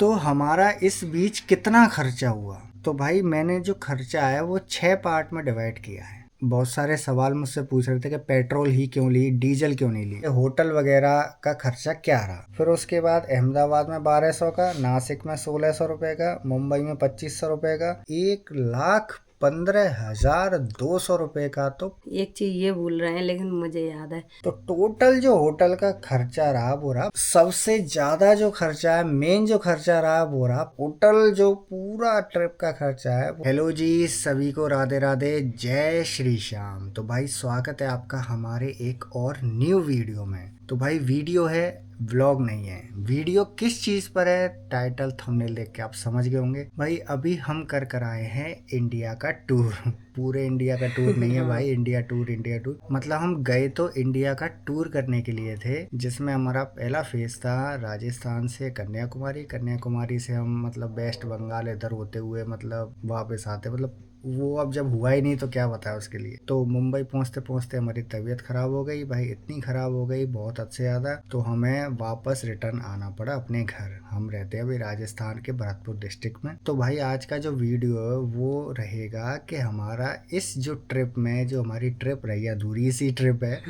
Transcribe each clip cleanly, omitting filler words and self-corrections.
तो हमारा इस बीच कितना खर्चा हुआ। तो भाई मैंने जो खर्चा है वो 6 पार्ट में डिवाइड किया है। बहुत सारे सवाल मुझसे पूछ रहे थे कि पेट्रोल ही क्यों ली, डीजल क्यों नहीं ली, होटल वगैरह का खर्चा क्या रहा। फिर उसके बाद अहमदाबाद में 1200 का, नासिक में 1600 रुपए का, मुंबई में 2500 रुपए का, 1,15,200 रुपए का। तो एक चीज ये भूल रहे हैं लेकिन मुझे याद है। तो टोटल जो होटल का खर्चा रहा वो रहा, सबसे ज्यादा जो खर्चा है, मेन जो खर्चा रहा वो रहा होटल, जो पूरा ट्रिप का खर्चा है। हेलो जी, सभी को राधे राधे, जय श्री श्याम। तो भाई स्वागत है आपका हमारे एक और न्यू वीडियो में। तो भाई वीडियो है, व्लॉग नहीं है। वीडियो किस चीज पर है, टाइटल थंबनेल देख के आप समझ गए होंगे। भाई अभी हम कर आए हैं इंडिया का टूर। पूरे इंडिया का टूर नहीं है भाई, इंडिया टूर, इंडिया टूर मतलब हम गए तो इंडिया का टूर करने के लिए थे, जिसमें हमारा पहला फेज था राजस्थान से कन्याकुमारी, कन्याकुमारी से हम मतलब वेस्ट बंगाल इधर होते हुए मतलब वापस आते, मतलब वो अब जब हुआ ही नहीं तो क्या बताया उसके लिए। तो मुंबई पहुंचते पहुंचते हमारी तबीयत खराब हो गई भाई, इतनी खराब हो गई बहुत हद से ज़्यादा, तो हमें वापस रिटर्न आना पड़ा अपने घर। हम रहते हैं अभी राजस्थान के भरतपुर डिस्ट्रिक्ट में। तो भाई आज का जो वीडियो है वो रहेगा कि हमारा इस जो ट्रिप में, जो हमारी ट्रिप रही अधूरी सी ट्रिप है,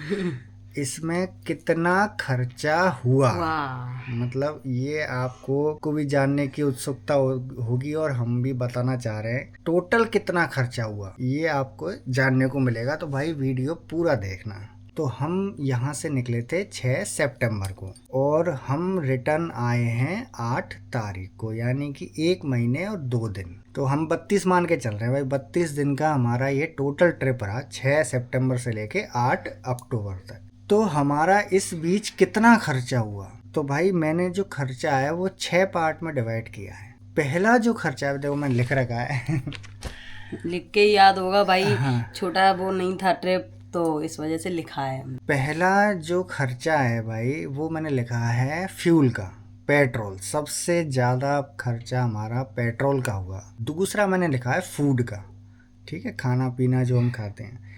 इसमें कितना खर्चा हुआ। वाह। मतलब ये आपको को भी जानने की उत्सुकता होगी और हम भी बताना चाह रहे हैं टोटल कितना खर्चा हुआ, ये आपको जानने को मिलेगा। तो भाई वीडियो पूरा देखना। तो हम यहाँ से निकले थे 6 सितंबर को और हम रिटर्न आए हैं 8 तारीख को, यानी कि 1 महीने और 2 दिन। तो हम 32 मान के चल रहे हैं भाई, 32 दिन का हमारा ये टोटल ट्रिप रहा, 6 सितंबर से लेके 8 अक्टूबर तक। तो हमारा इस बीच कितना खर्चा हुआ। तो भाई मैंने जो खर्चा है वो 6 पार्ट में डिवाइड किया है। पहला जो खर्चा है, देखो मैंने लिख रखा है। लिख के ही याद होगा भाई, हाँ, छोटा वो नहीं था ट्रिप तो इस वजह से लिखा है हमने। पहला जो खर्चा है भाई वो मैंने लिखा है फ्यूल का, पेट्रोल। सबसे ज़्यादा खर्चा हमारा पेट्रोल का हुआ। दूसरा मैंने लिखा है फूड का, ठीक है, खाना पीना जो हम खाते हैं।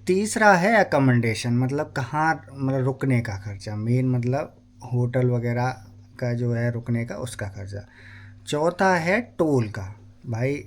तीसरा है अकोमोडेशन, मतलब कहाँ, मतलब रुकने का खर्चा, मेन मतलब होटल वगैरह का जो है रुकने का, उसका खर्चा। चौथा है टोल का। भाई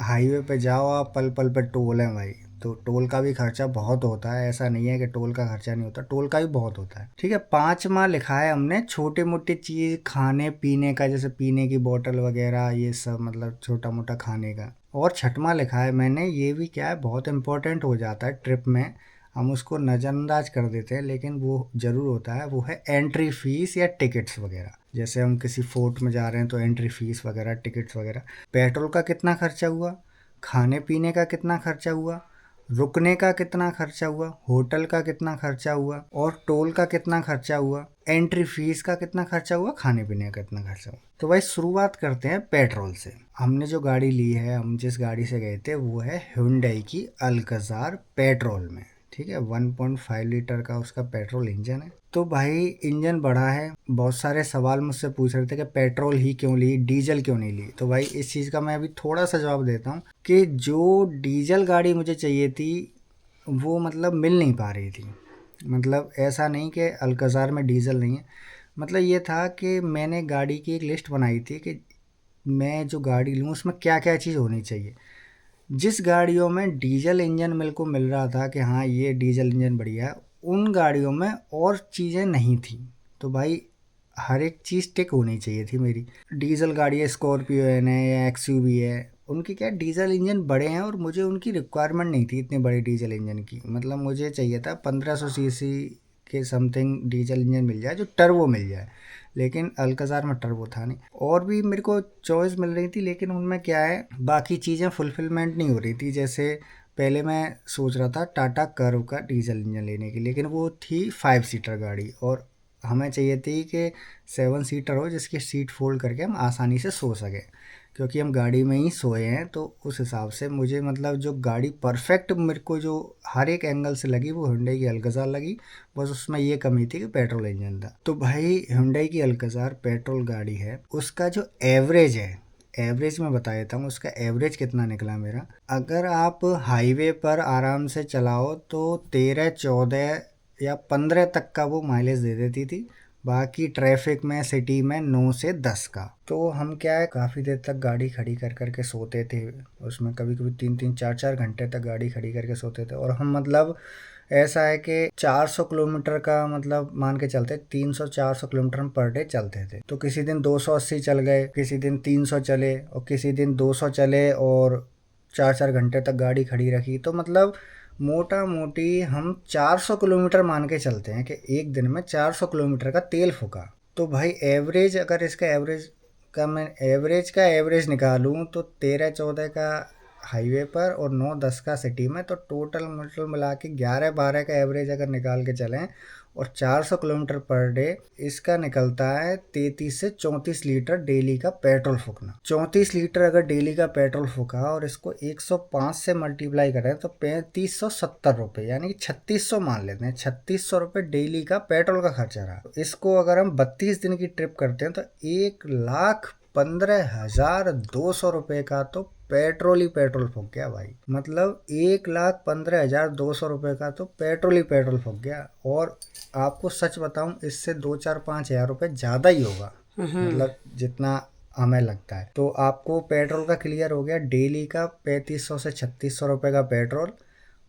हाईवे पे जाओ आप, पल पल पे टोल है भाई, तो टोल का भी खर्चा बहुत होता है। ऐसा नहीं है कि टोल का खर्चा नहीं होता, टोल का भी बहुत होता है। ठीक है, पांचवा लिखा है हमने छोटे मोटे चीज़ खाने पीने का, जैसे पीने की बोतल वगैरह, ये सब मतलब छोटा मोटा खाने का। और छठवां लिखा है मैंने, ये भी क्या है बहुत इंपॉर्टेंट हो जाता है ट्रिप में, हम उसको नज़रअंदाज कर देते हैं लेकिन वो ज़रूर होता है, वो है एंट्री फीस या टिकट्स वगैरह। जैसे हम किसी फोर्ट में जा रहे हैं तो एंट्री फीस वगैरह, टिकट्स वगैरह। पेट्रोल का कितना खर्चा हुआ, खाने पीने का कितना खर्चा हुआ, रुकने का कितना खर्चा हुआ, होटल का कितना खर्चा हुआ, और टोल का कितना खर्चा हुआ, एंट्री फीस का कितना खर्चा हुआ, खाने पीने का कितना खर्चा हुआ। तो भाई शुरुआत करते हैं पेट्रोल से। हमने जो गाड़ी ली है, हम जिस गाड़ी से गए थे वो है Hyundai की अल्कज़ार पेट्रोल में, ठीक है। 1.5 लीटर का उसका पेट्रोल इंजन है। तो भाई इंजन बड़ा है, बहुत सारे सवाल मुझसे पूछ रहे थे कि पेट्रोल ही क्यों ली, डीजल क्यों नहीं ली। तो भाई इस चीज़ का मैं अभी थोड़ा सा जवाब देता हूँ कि जो डीजल गाड़ी मुझे चाहिए थी वो मतलब मिल नहीं पा रही थी। मतलब ऐसा नहीं कि अल्कज़ार में डीजल नहीं है, मतलब ये था कि मैंने गाड़ी की एक लिस्ट बनाई थी कि मैं जो गाड़ी लूँ उसमें क्या क्या चीज़ होनी चाहिए। जिस गाड़ियों में डीजल इंजन मेरे को मिल रहा था कि हाँ ये डीजल इंजन बढ़िया है, उन गाड़ियों में और चीज़ें नहीं थी। तो भाई हर एक चीज़ टिक होनी चाहिए थी मेरी। डीजल गाड़ी है, स्कॉर्पियो है या एक्सयूवी है, उनकी क्या डीजल इंजन बड़े हैं और मुझे उनकी रिक्वायरमेंट नहीं थी इतने बड़े डीजल इंजन की। मतलब मुझे चाहिए था 1500 सीसी के समथिंग डीजल इंजन मिल जाए जो टर्बो मिल जाए, लेकिन अल्कज़ार में टर्बो था नहीं। और भी मेरे को चॉइस मिल रही थी लेकिन उनमें क्या है, बाकी चीज़ें फुलफिलमेंट नहीं हो रही थी। जैसे पहले मैं सोच रहा था टाटा कर्व का डीजल इंजन लेने की, लेकिन वो थी 5 सीटर गाड़ी और हमें चाहिए थी कि 7 सीटर हो जिसकी सीट फोल्ड करके हम आसानी से सो सकें, क्योंकि हम गाड़ी में ही सोए हैं। तो उस हिसाब से मुझे मतलब जो गाड़ी परफेक्ट मेरे को जो हर एक एंगल से लगी वो Hyundai की अल्कज़ार लगी। बस उसमें ये कमी थी कि पेट्रोल इंजन था। तो भाई Hyundai की अल्कज़ार पेट्रोल गाड़ी है, उसका जो एवरेज है, एवरेज मैं बता देता हूँ उसका एवरेज कितना निकला मेरा। अगर आप हाईवे पर आराम से चलाओ तो 13, 14 या 15 तक का वो माइलेज दे देती थी। बाकी ट्रैफिक में सिटी में 9 से 10 का। तो हम क्या है काफ़ी देर तक गाड़ी खड़ी कर करके सोते थे, उसमें कभी कभी 3-3 4-4 घंटे तक गाड़ी खड़ी करके सोते थे। और हम मतलब ऐसा है कि 400 किलोमीटर का मतलब मान के चलते 300-400 किलोमीटर हम पर डे चलते थे। तो किसी दिन 280 चल गए, किसी दिन 300 चले और किसी दिन 200 चले और 4-4 घंटे तक गाड़ी खड़ी रखी। तो मतलब मोटा मोटी हम 400 किलोमीटर मान के चलते हैं कि एक दिन में 400 किलोमीटर का तेल फूका। तो भाई एवरेज, अगर इसका एवरेज का मैं एवरेज निकालूं तो 13-14 का हाईवे पर और 9-10 का सिटी में, तो टोटल मतलब मिला के 11-12 का एवरेज अगर निकाल के चलें और 400 किलोमीटर पर डे, इसका निकलता है 33 से 34 लीटर डेली का पेट्रोल फूकना। 34 लीटर अगर डेली का पेट्रोल फूका और इसको 105 से मल्टीप्लाई करें तो 3570 रुपये, यानी कि 3600 मान लेते हैं, 3600 रुपये डेली का पेट्रोल का खर्चा रहा। तो इसको अगर हम 32 दिन की ट्रिप करते हैं तो 1,15,200 रुपये का तो पेट्रोल ही पेट्रोल फूक गया भाई। मतलब 1,15,200 रुपये का तो पेट्रोल ही पेट्रोल फूक गया। और आपको सच बताऊं, इससे 2-4-5 हज़ार रुपये ज़्यादा ही होगा, मतलब जितना हमें लगता है। तो आपको पेट्रोल का क्लियर हो गया, डेली का 3500 से 3600 रुपये का पेट्रोल।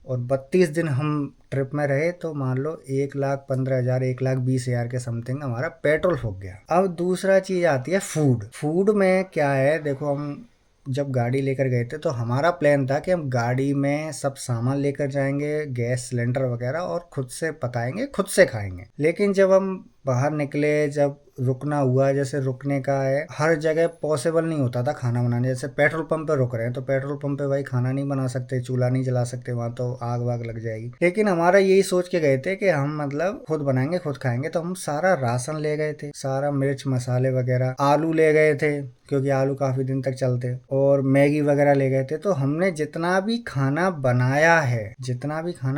और 32 दिन हम ट्रिप में रहे तो मान लो 1,15,000 1,20,000 के समथिंग हमारा पेट्रोल फूक गया। अब दूसरा चीज़ आती है फूड में क्या है, देखो हम जब गाड़ी लेकर गए थे तो हमारा प्लान था कि हम गाड़ी में सब सामान लेकर जाएंगे, गैस सिलेंडर वगैरह, और खुद से पकाएंगे खुद से खाएंगे। लेकिन जब हम बाहर निकले, जब रुकना हुआ, जैसे रुकने का है, हर जगह पॉसिबल नहीं होता था खाना बनाने। जैसे पेट्रोल पंप पे रुक रहे हैं तो पेट्रोल पंप पे भाई खाना नहीं बना सकते, चूल्हा नहीं जला सकते, वहाँ तो आग वाग लग जाएगी। लेकिन हमारा यही सोच के गए थे कि हम मतलब खुद बनाएंगे खुद खाएंगे। तो हम सारा राशन ले गए थे, सारा मिर्च मसाले वगैरह, आलू ले गए थे क्योंकि आलू काफ़ी दिन तक चलते, और मैगी वगैरह ले गए थे। तो हमने जितना भी खाना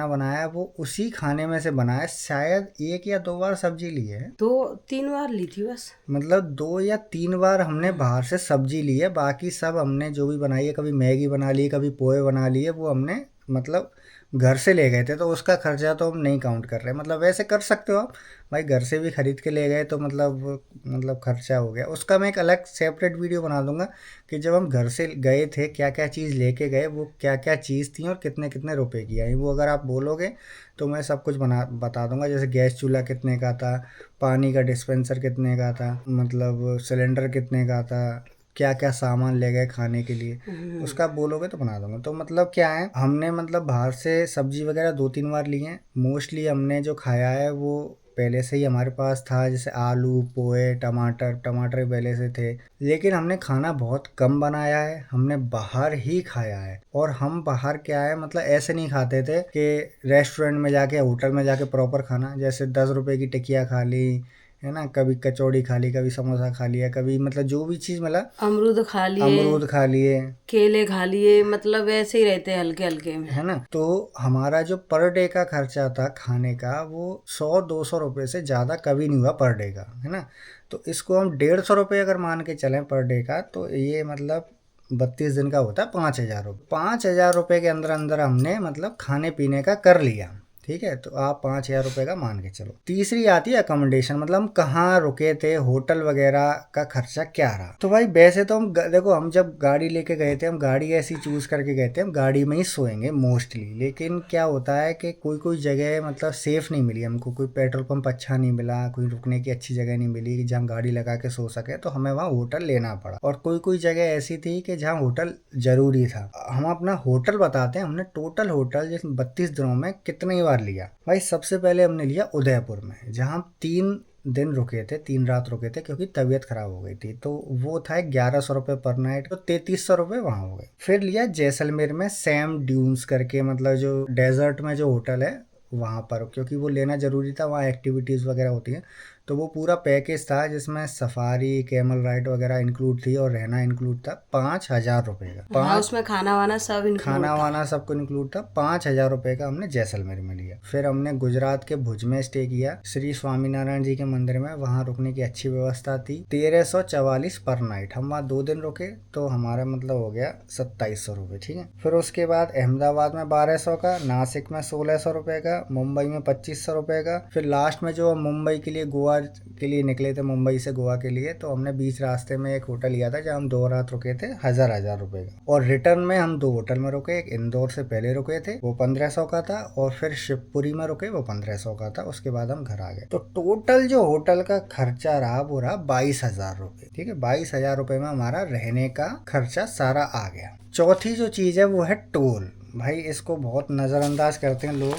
बनाया वो उसी खाने में से बनाया। शायद 1 या 2 बार सब्जी ली है, 2-3 बार ली थी बस। मतलब 2 या 3 बार हमने बाहर से सब्जी ली है। बाकी सब हमने जो भी बनाई है, कभी मैगी बना ली, कभी पोहे बना लिए, वो हमने मतलब घर से ले गए थे। तो उसका खर्चा तो हम नहीं काउंट कर रहे। मतलब वैसे कर सकते हो आप भाई, घर से भी खरीद के ले गए तो मतलब खर्चा हो गया। उसका मैं एक अलग सेपरेट वीडियो बना दूंगा कि जब हम घर से गए थे क्या क्या चीज़ लेके गए, वो क्या क्या चीज़ थी और कितने कितने रुपए की आई। वो अगर आप बोलोगे तो मैं सब कुछ बता दूंगा। जैसे गैस चूल्हा कितने का था, पानी का डिस्पेंसर कितने का था, मतलब सिलेंडर कितने का था, क्या क्या सामान ले गए खाने के लिए, उसका आप बोलोगे तो बना दूंगा। तो मतलब क्या है, हमने मतलब बाहर से सब्जी वगैरह 2-3 बार ली हैं। मोस्टली हमने जो खाया है वो पहले से ही हमारे पास था, जैसे आलू, पोहे, टमाटर पहले से थे। लेकिन हमने खाना बहुत कम बनाया है, हमने बाहर ही खाया है। और हम बाहर क्या है, मतलब ऐसे नहीं खाते थे कि रेस्टोरेंट में जाके, होटल में जाके प्रॉपर खाना, जैसे 10 रुपए की टिकिया खा ली है ना, कभी कचौड़ी खा ली, कभी समोसा खा लिया, कभी मतलब जो भी चीज़ मिला, अमरूद खा लिए, अमरूद खा लिए, केले खा लिए, मतलब ऐसे ही रहते हैं हल्के हल्के में। है ना। तो हमारा जो पर डे का खर्चा था खाने का, वो 100-200 रुपये से ज़्यादा कभी नहीं हुआ पर डे का, है ना। तो इसको हम 150 रुपये अगर मान के चलें पर डे का, तो ये मतलब 32 दिन का होता है 5,000 रुपये। 5,000 रुपये के अंदर अंदर हमने मतलब खाने पीने का कर लिया, ठीक है। तो आप 5,000 रुपये का मान के चलो। तीसरी आती है अकोमोडेशन, मतलब हम कहाँ रुके थे, होटल वगैरह का खर्चा क्या रहा। तो भाई वैसे तो हम देखो, हम जब गाड़ी लेके गए थे, हम गाड़ी ऐसी चूज करके गए थे, हम गाड़ी में ही सोएंगे मोस्टली। लेकिन क्या होता है कि कोई कोई जगह मतलब सेफ नहीं मिली हमको, कोई पेट्रोल पंप अच्छा नहीं मिला, कोई रुकने की अच्छी जगह नहीं मिली जहाँ गाड़ी लगा के सो सके, तो हमें वहाँ होटल लेना पड़ा। और कोई कोई जगह ऐसी थी कि जहाँ होटल जरूरी था। हम अपना होटल बताते हैं, हमने टोटल होटल जिस 32 दिनों में कितनी बार लिया भाई। सबसे पहले हमने लिया उदयपुर में, जहाँ 3 दिन रुके थे, 3 रात रुके थे, क्योंकि तबीयत खराब हो गई थी। तो वो था 1,100 रुपये पर नाइट, तो 3,300 रुपये वहाँ हो गए। फिर लिया जैसलमेर में सैम ड्यून्स करके, मतलब जो डेजर्ट में जो होटल है वहाँ पर, क्योंकि वो लेना ज़रूरी था, वहाँ एक्टिविटीज़ वगैरह होती हैं। तो वो पूरा पैकेज था जिसमें सफारी, कैमल राइड वगैरह इंक्लूड थी और रहना इंक्लूड था, 5,000 रुपये का। हाँ, पाँच उसमें खाना वाना सब इंक्लूड खाना था। वाना सबको इंक्लूड था। 5,000 रुपये का हमने जैसलमेर में लिया। फिर हमने गुजरात के भुज में स्टे किया, श्री स्वामीनारायण जी के मंदिर में, वहाँ रुकने की अच्छी व्यवस्था थी। 1,344 पर नाइट, हम वहाँ 2 दिन रुके, तो हमारा मतलब हो गया 2,700 रुपये, ठीक है। फिर उसके बाद अहमदाबाद में 1,200 का, नासिक में 1,600 रुपये का, मुंबई में 2,500 रुपये का। फिर लास्ट में जो हम मुंबई के लिए गोवा गोवा के लिए निकले थे, मुंबई से गोवा के लिए। तो हमने बीच रास्ते में एक होटल लिया था जहाँ हम 2 रात रुके थे, 1000 रुपए का। और रिटर्न में हम 2 होटल में रुके, एक इंदौर से पहले रुके थे वो 1500 का था, और फिर शिवपुरी में रुके वो 1500 का था। उसके बाद हम घर आ गए। तो टोटल जो होटल का खर्चा रहा वो रहा 22,000 रुपये। ठीक है, 22,000 रुपये में हमारा रहने का खर्चा सारा आ गया। चौथी जो चीज़ है वो है टोल। भाई इसको बहुत नज़रअंदाज करते हैं लोग,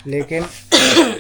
लेकिन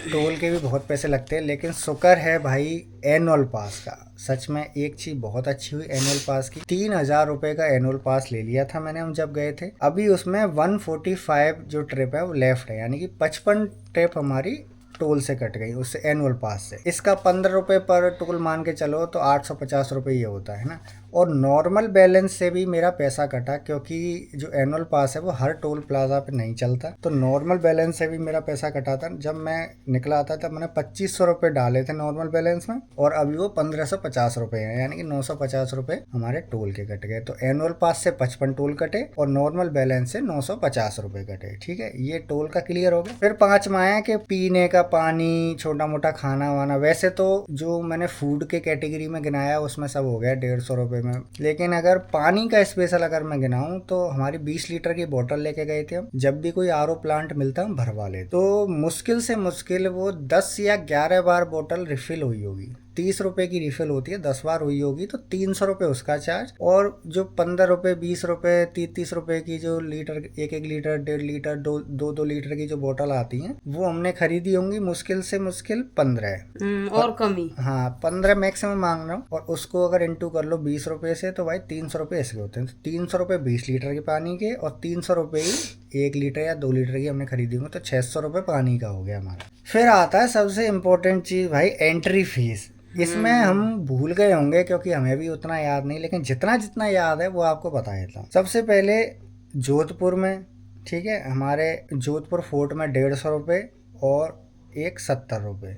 टोल के भी बहुत पैसे लगते हैं। लेकिन शुक्र है भाई एनुअल पास का, सच में एक चीज़ बहुत अच्छी हुई एनुअल पास की। 3,000 रुपये का एनुअल पास ले लिया था मैंने हम जब गए थे। अभी उसमें 145 जो ट्रिप है वो लेफ्ट है, यानी कि 55 ट्रिप हमारी टोल से कट गई उससे, एनुअल पास से। इसका 15 रुपये पर टोल मान के चलो तो 850 रुपये ये होता है ना। और नॉर्मल बैलेंस से भी मेरा पैसा कटा, क्योंकि जो एनुअल पास है वो हर टोल प्लाजा पे नहीं चलता, तो नॉर्मल बैलेंस से भी मेरा पैसा कटा था। जब मैं निकला था तब मैंने 2500 रुपये डाले थे नॉर्मल बैलेंस में, और अभी वो 1550 रुपये है, यानी कि 950 रुपये हमारे टोल के कट गए। तो एनुअल पास से 55 टोल कटे और नॉर्मल बैलेंस से 950 रुपये कटे। ठीक है, ये टोल का क्लियर हो गया। फिर 5 माया के पीने का पानी, छोटा मोटा खाना वाना। वैसे तो जो मैंने फूड के कैटेगरी में गिनाया उसमें सब हो गया 150 रुपये में। लेकिन अगर पानी का स्पेशल अगर मैं गिनाऊं तो हमारी 20 लीटर की बोतल लेके गए थे हम। जब भी कोई आरओ प्लांट मिलता हम भरवा ले, तो मुश्किल से मुश्किल वो 10 या 11 बार बोतल रिफिल हुई होगी। 30 रुपए की रिफिल होती है, 10 बार हुई होगी तो 300 रुपये उसका चार्ज। और जो 15 रुपये, 20 रुपये, 30 रुपये की जो लीटर, 1-1 लीटर, 1.5 लीटर, 2-2 लीटर की जो बोतल आती हैं वो हमने खरीदी होंगी मुश्किल से मुश्किल 15। और कमी। हाँ, 15 मैक्सिमम मांग रहा हूँ। और उसको अगर इंटू कर लो 20 रुपये से तो भाई 300 रुपये इसके होते हैं। तो 300 रुपये 20 लीटर के पानी के, और 300 रुपये ही 1 लीटर या 2 लीटर की हमने खरीदी होंगी, तो 600 रुपये पानी का हो गया हमारा। फिर आता है सबसे इम्पोर्टेंट चीज़ भाई, एंट्री फीस। इसमें हम भूल गए होंगे क्योंकि हमें भी उतना याद नहीं, लेकिन जितना जितना याद है वो आपको बता देता हूँ। सबसे पहले जोधपुर में, ठीक है, हमारे जोधपुर फोर्ट में 150 रुपये और एक 70 रुपये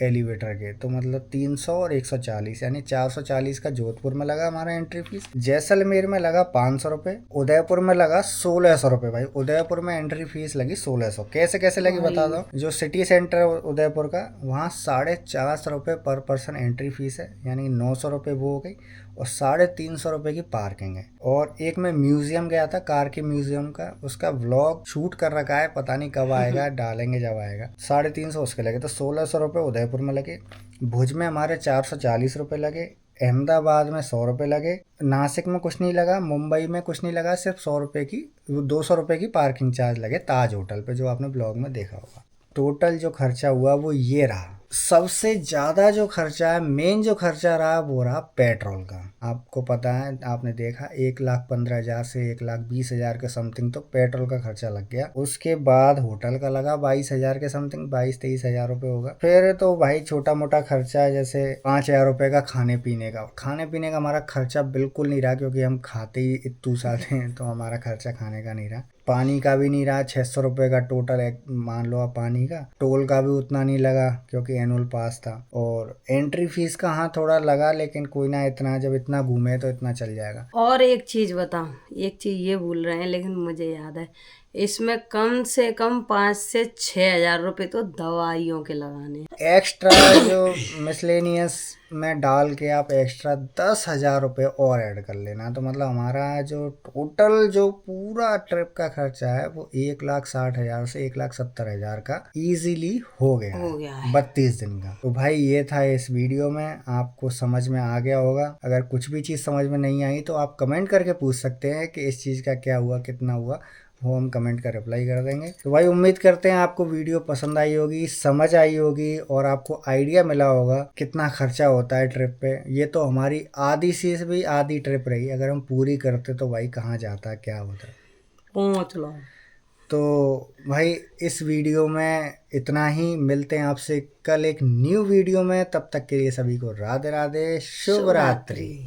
एलिवेटर के, तो मतलब 300 और 140, यानी 440 का जोधपुर में लगा हमारा एंट्री फीस। जैसलमेर में लगा 500 रुपये। उदयपुर में लगा 1600 रुपये। भाई उदयपुर में एंट्री फीस लगी 1600। कैसे कैसे लगी बता दो। जो सिटी सेंटर है उदयपुर का, वहाँ 450 रुपये पर पर्सन एंट्री फीस है, यानी 900 रुपये वो हो गई। और 350 रुपये की पार्किंग है। और एक मैं म्यूजियम गया था, कार के म्यूजियम का, उसका व्लॉग शूट कर रखा है, पता नहीं कब आएगा, डालेंगे जब आएगा। 350 उसके लगे, तो 1600 रुपये उदयपुर में लगे। भुज में हमारे 440 रुपये लगे। अहमदाबाद में 100 रुपये लगे। नासिक में कुछ नहीं लगा, मुंबई में कुछ नहीं लगा, सिर्फ 100 रुपये की, 200 रुपये की पार्किंग चार्ज लगे ताज होटल पे, जो आपने ब्लॉग में देखा होगा। टोटल जो खर्चा हुआ वो ये रहा। सबसे ज़्यादा जो खर्चा है, मेन जो खर्चा रहा वो रहा पेट्रोल का। आपको पता है, आपने देखा 1,15,000 से 1,20,000 के समथिंग तो पेट्रोल का खर्चा लग गया। उसके बाद होटल का लगा 22,000 के समथिंग, 22-23,000 रुपये होगा। फिर तो भाई छोटा मोटा खर्चा है, जैसे 5,000 रुपये का खाने पीने का। खाने पीने का हमारा खर्चा बिल्कुल नहीं रहा, क्योंकि हम खाते ही इतू साते हैं, तो हमारा खर्चा खाने का नहीं रहा। पानी का भी नहीं रहा, 600 रुपये का टोटल है मान लो आप पानी का। टोल का भी उतना नहीं लगा क्योंकि एनुअल पास था। और एंट्री फीस का हाँ थोड़ा लगा, लेकिन कोई ना, इतना जब इतना घूमे तो इतना चल जाएगा। और एक चीज बताऊं, एक चीज ये भूल रहे हैं लेकिन मुझे याद है, इसमें कम से कम 5 से 6,000 रुपये तो दवाइयों के लगाने हैं। एक्स्ट्रा जो मिसलेनियस में डाल के आप एक्स्ट्रा 10,000 रुपये और ऐड कर लेना, तो मतलब हमारा जो टोटल जो पूरा ट्रिप का खर्चा है वो 1,60,000 से 1,70,000 का इजीली हो गया है 32 दिन का। तो भाई ये था इस वीडियो में, आपको समझ में आ गया होगा। अगर कुछ भी चीज़ समझ में नहीं आई तो आप कमेंट करके पूछ सकते हैं कि इस चीज़ का क्या हुआ, कितना हुआ, वो हम कमेंट का रिप्लाई कर देंगे। तो भाई उम्मीद करते हैं आपको वीडियो पसंद आई होगी, समझ आई होगी, और आपको आइडिया मिला होगा कितना खर्चा होता है ट्रिप पे। ये तो हमारी आधी से भी आधी ट्रिप रही, अगर हम पूरी करते तो भाई कहाँ जाता, क्या होता। पहुँच लो। तो भाई इस वीडियो में इतना ही, मिलते हैं आपसे कल एक न्यू वीडियो में। तब तक के लिए सभी को राधे राधे, शुभ रात्रि।